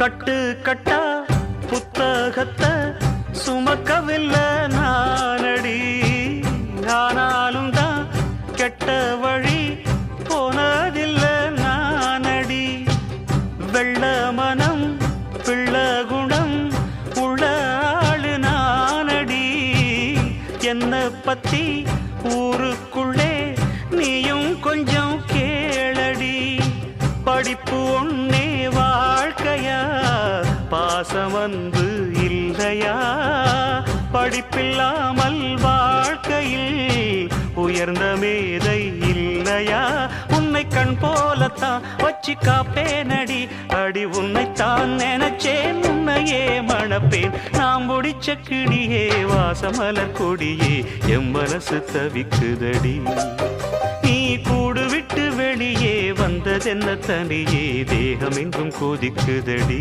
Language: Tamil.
கட்டு கட்டா புத்தகத்தை சுமக்கவில்லை நானடி, ஆனாலும் தான் கெட்ட வழி போனதில்லை நானடி. வெள்ள மனம் பிள்ள குணம் உள்ள ஆளு நானடி. என்ன பத்தி ஊருக்குள்ளே நீயும் கொஞ்சம் கேளடி. படிப்பு ஒன்னே வாழ்க்கையா, பாசம் வந்து இல்லையா? படிப்பில்லாமல் வாழ்க்கையில் உயர்ந்த மேதை இல்லையா? உன்னை கண் போலத்தான் வச்சு காப்பேனடி. அடி உன்னைத்தான் நினைச்சேன், உன்னையே மணப்பேன். நாம் முடிச்ச கிடியே வாசமலர் கொடியே, எம் மனசு தவிக்குதடி. நீ கூடு விட்டு வெளியே வந்ததென்ன தனியே, தேகம் எங்கும் கொதிக்குதடி.